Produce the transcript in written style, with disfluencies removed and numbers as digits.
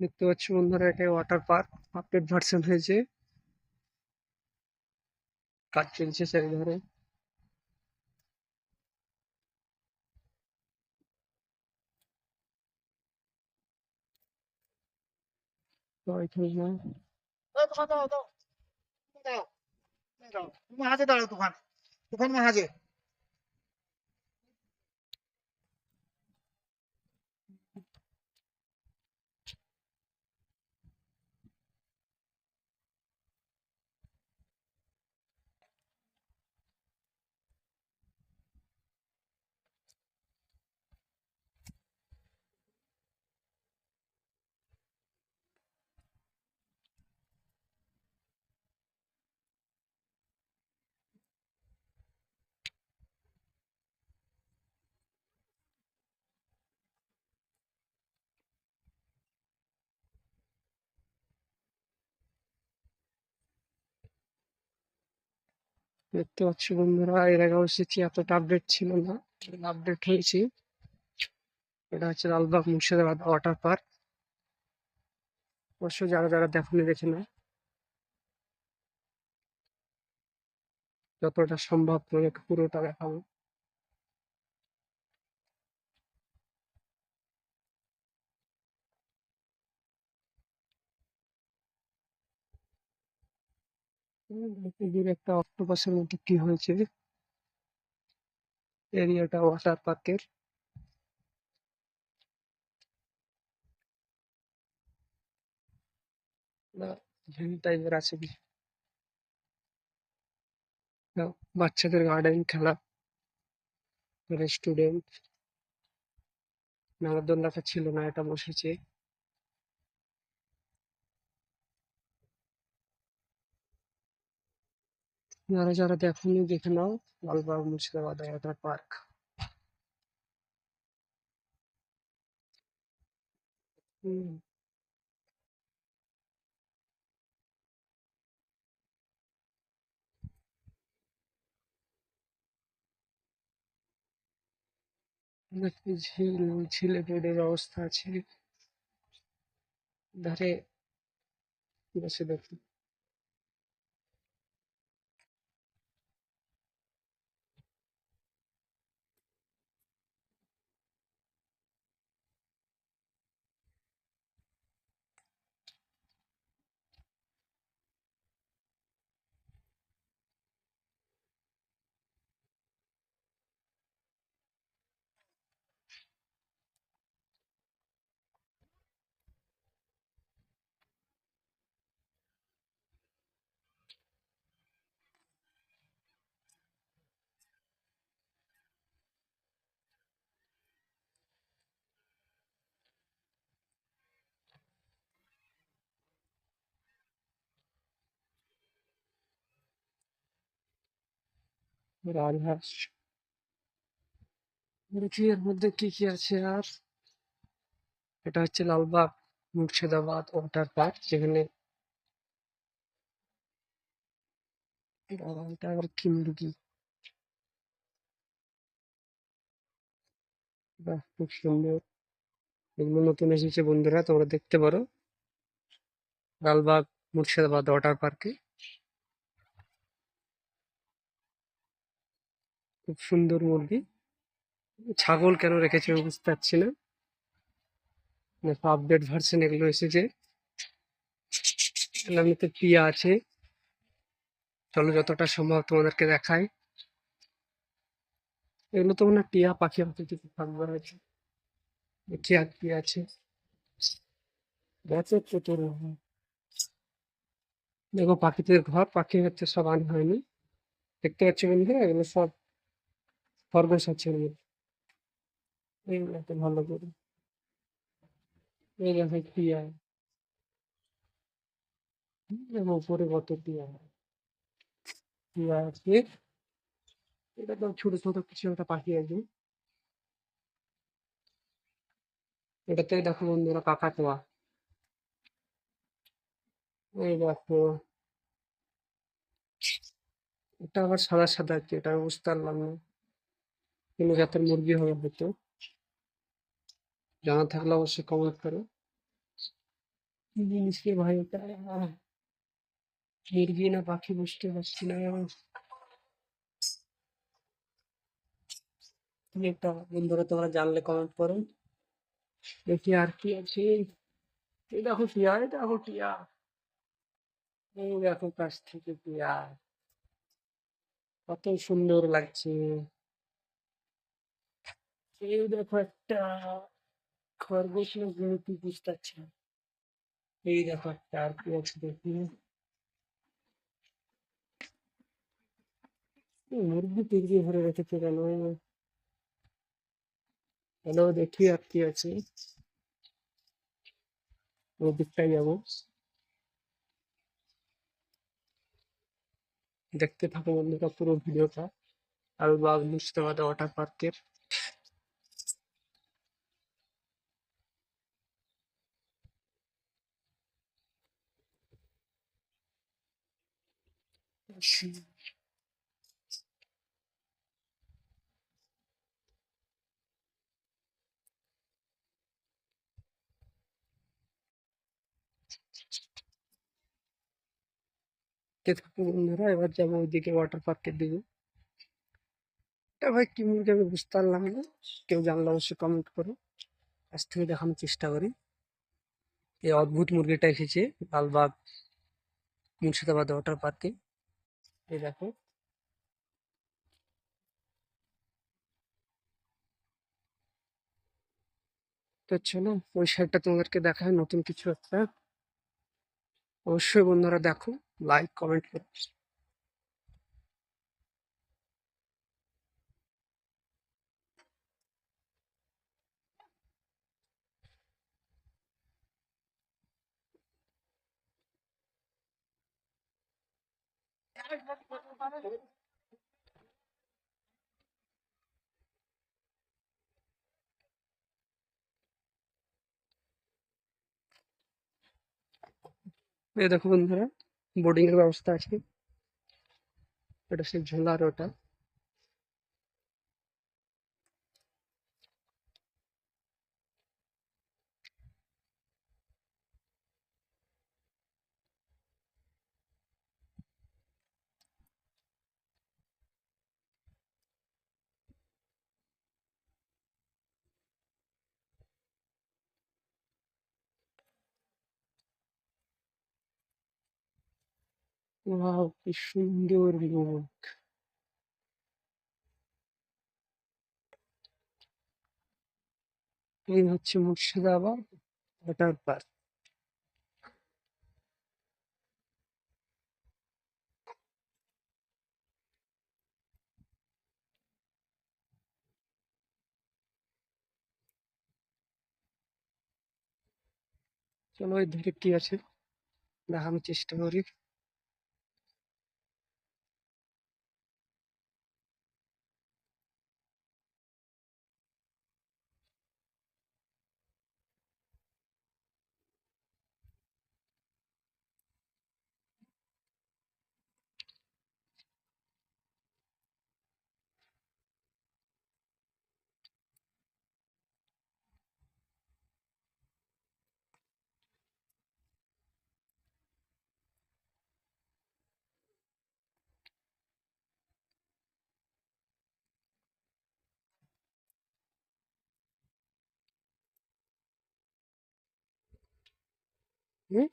দেখতে পাচ্ছি বন্ধুরা, এটা ওয়াটার পার্ক আপডেট ভার্সন হয়েছে। কাজ চলছে চারিধারে। তো এখানে दुकान दाओ दाओ दाओ दाओ वहां से दाओ दुकान दुकान वहां से দেখতে পাচ্ছি বন্ধুরা, এর আগে এসেছি, এতটা আপডেট ছিল না। আপডেট হয়েছে। এটা হচ্ছে লালবাগ মুর্শিদাবাদ ওয়াটার পার্ক। অবশ্য যারা যারা দেখেনি দেখে না, যতটা সম্ভব তোমাকে পুরোটা দেখাবো। দূরে একটা অক্টোপাসের মতো কি হয়েছে এরিয়াটা ওয়াটার পার্কের। ঝিল টাইপের আছে কিছু। বাচ্চাদের গার্ডেন, খেলা, রেস্টুরেন্ট। নাগরদোলনাটা ছিল না, এটা বসেছে। যারা যারা দেখোনি দেখে নাও, লালবাগ মুর্শিদাবাদ ওয়াটার পার্ক। ঝিল, ঝিলে বেডের ব্যবস্থা আছে। ধারে বসে দেখুন। রাজহাঁস। দেখি এর মধ্যে কি কি আছে আর। এটা হচ্ছে লালবাগ মুর্শিদাবাদ ওয়াটার পার্ক, যেখানে এটা আবার কি মুরগি। বাহ, খুব সুন্দর। এগুলো নতুন এসেছে বন্ধুরা, তোমরা দেখতে পারো লালবাগ মুর্শিদাবাদ ওয়াটার পার্কে। খুব সুন্দর মুরগি। ছাগল কেন রেখেছে আমি বুঝতে পারছি না। দেখো আপডেট ভার্সন এগুলো এসেছে। এমনিতে টিয়া আছে। চলো যতটা সম্ভব তোমাদেরকে দেখাই। এগুলো তো মনে হয় টিয়া পাখি হতে কিছু থাকবে হয়েছে। দেখি আর কি আছে। গাছের চতুর। দেখো পাখিদের ঘর, পাখি হচ্ছে সব আনা হয়নি। দেখতে পাচ্ছি বন্ধুরা, এগুলো সব খরগোশ আছে এর মধ্যে। এইগুলো এত ভালো করে। এই দেখো টিয়া। এবং উপরে কত টিয়া। টিয়া আছে। এটা তো ছোট ছোট কিছু একটা পাখি আছে। এটাতে দেখো বন্ধুরা কাকাতুয়া। এই দেখো। এটা আবার সাদা সাদা আছে, এটা আমি বুঝতে পারলাম না। কোন জাতের মুরগি হবে হয়তো। জানা থাকলে অবশ্যই কমেন্ট করো। কি জিনিস রে ভাই এটা? মুরগি না পাখি বুঝতে পারছি না। কি একটা, বন্ধুরা তোমরা জানলে কমেন্ট করো। দেখি আর কি আছে। এই দেখো টিয়া, এই দেখো টিয়া, এই দেখো কাছ থেকে টিয়া, কত সুন্দর লাগছে। এই দেখো একটা খরগোশ না কি বুঝতে পারছি না। এই দেখো একটা, আর কি আছে দেখি। এই মুরগি টুরগি ভরে রেখেছে কেন? হ্যালো, দেখি আর কি আছে। ওই দিকটাই যাবো, দেখতে থাকো বন্ধুরা পুরো ভিডিওটা। আলবাগ মুর্শিদাবাদ ওয়াটার পার্কের। দেখতে থাকো বন্ধুরা, এবার যাবো ওইদিকে ওয়াটার পার্কের দিকে। এটা ভাই কি মুরগি আমি বুঝতে পারলাম না, কেউ জানলে অবশ্যই কমেন্ট করো। আজ থেকে দেখানোর চেষ্টা করি। এই অদ্ভুত মুরগিটা এসেছে লালবাগ মুর্শিদাবাদ ওয়াটার পার্কে। এই দেখো। তো চলো ওই সাইডটা তোমাদেরকে দেখায় নতুন কিছু একটা। অবশ্যই বন্ধুরা দেখো, লাইক কমেন্ট করো। এই দেখো বন্ধুরা, বোর্ডিং এর ব্যবস্থা আছে। এটা সেই ঝোলার ওটা। ওয়াও, কি সুন্দর লোক। এই হচ্ছে মুর্শিদাবাদ ওয়াটার পার্ক। চলো ওই ধারে কি আছে দেখানোর চেষ্টা করি। হুম,